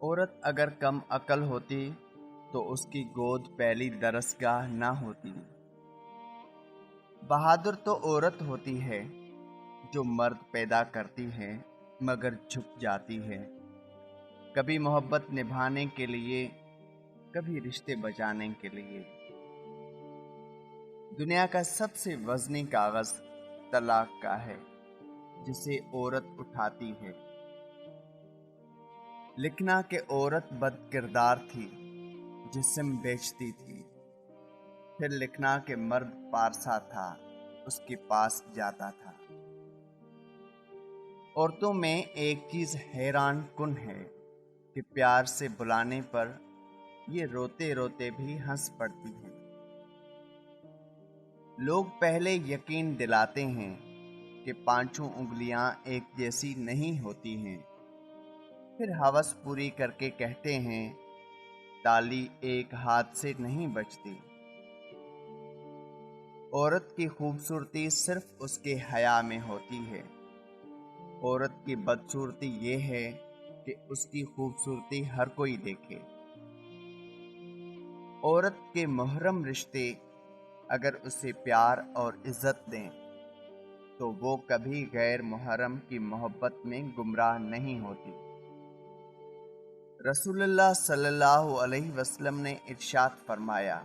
عورت اگر کم عقل ہوتی تو اس کی گود پہلی درسگاہ نہ ہوتی۔ بہادر تو عورت ہوتی ہے جو مرد پیدا کرتی ہے مگر جھک جاتی ہے، کبھی محبت نبھانے کے لیے، کبھی رشتے بچانے کے لیے۔ دنیا کا سب سے وزنی کاغذ طلاق کا ہے جسے عورت اٹھاتی ہے۔ لکھنا کہ عورت بد کردار تھی، جسم بیچتی تھی، پھر لکھنا کہ مرد پارسا تھا، اس کے پاس جاتا تھا۔ عورتوں میں ایک چیز حیران کن ہے کہ پیار سے بلانے پر یہ روتے روتے بھی ہنس پڑتی ہیں۔ لوگ پہلے یقین دلاتے ہیں کہ پانچوں انگلیاں ایک جیسی نہیں ہوتی ہیں، پھر ہوس پوری کر کے کہتے ہیں تالی ایک ہاتھ سے نہیں بجتی۔ عورت کی خوبصورتی صرف اس کے حیا میں ہوتی ہے، عورت کی بدصورتی یہ ہے کہ اس کی خوبصورتی ہر کوئی دیکھے۔ عورت کے محرم رشتے اگر اسے پیار اور عزت دیں تو وہ کبھی غیر محرم کی محبت میں گمراہ نہیں ہوتی۔ رسول اللہ صلی اللہ علیہ وسلم نے ارشاد فرمایا،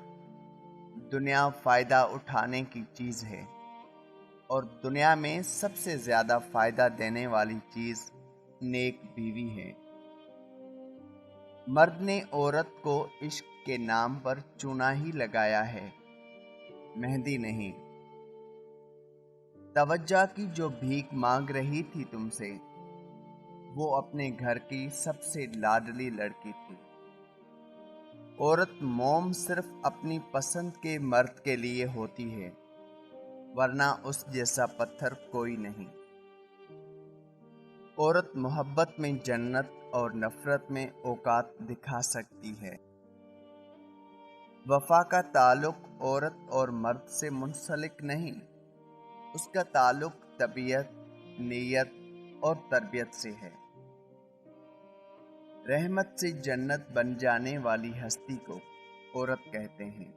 دنیا فائدہ اٹھانے کی چیز ہے اور دنیا میں سب سے زیادہ فائدہ دینے والی چیز نیک بیوی ہے۔ مرد نے عورت کو عشق کے نام پر چونا ہی لگایا ہے، مہندی نہیں۔ توجہ کی جو بھیک مانگ رہی تھی تم سے، وہ اپنے گھر کی سب سے لاڈلی لڑکی تھی۔ عورت موم صرف اپنی پسند کے مرد کے لیے ہوتی ہے، ورنہ اس جیسا پتھر کوئی نہیں۔ عورت محبت میں جنت اور نفرت میں اوقات دکھا سکتی ہے۔ وفا کا تعلق عورت اور مرد سے منسلک نہیں، اس کا تعلق طبیعت، نیت اور تربیت سے ہے۔ رحمت سے جنت بن جانے والی ہستی کو عورت کہتے ہیں۔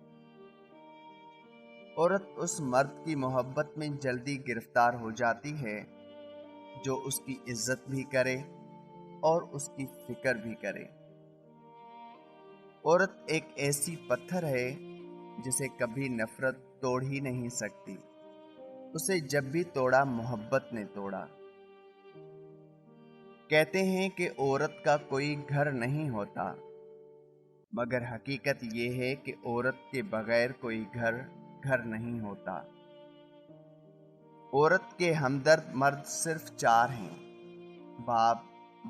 عورت اس مرد کی محبت میں جلدی گرفتار ہو جاتی ہے جو اس کی عزت بھی کرے اور اس کی فکر بھی کرے۔ عورت ایک ایسی پتھر ہے جسے کبھی نفرت توڑ ہی نہیں سکتی، اسے جب بھی توڑا محبت نے توڑا۔ کہتے ہیں کہ عورت کا کوئی گھر نہیں ہوتا، مگر حقیقت یہ ہے کہ عورت کے بغیر کوئی گھر نہیں ہوتا۔ عورت کے ہمدرد مرد صرف چار ہیں، باپ،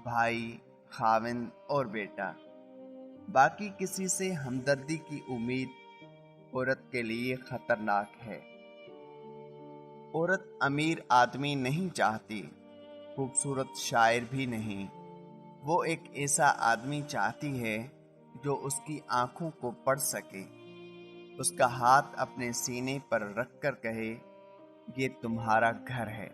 بھائی، خاوند اور بیٹا۔ باقی کسی سے ہمدردی کی امید عورت کے لیے خطرناک ہے۔ عورت امیر آدمی نہیں چاہتی، خوبصورت شاعر بھی نہیں، وہ ایک ایسا آدمی چاہتی ہے جو اس کی آنکھوں کو پڑھ سکے، اس کا ہاتھ اپنے سینے پر رکھ کر کہے، یہ تمہارا گھر ہے۔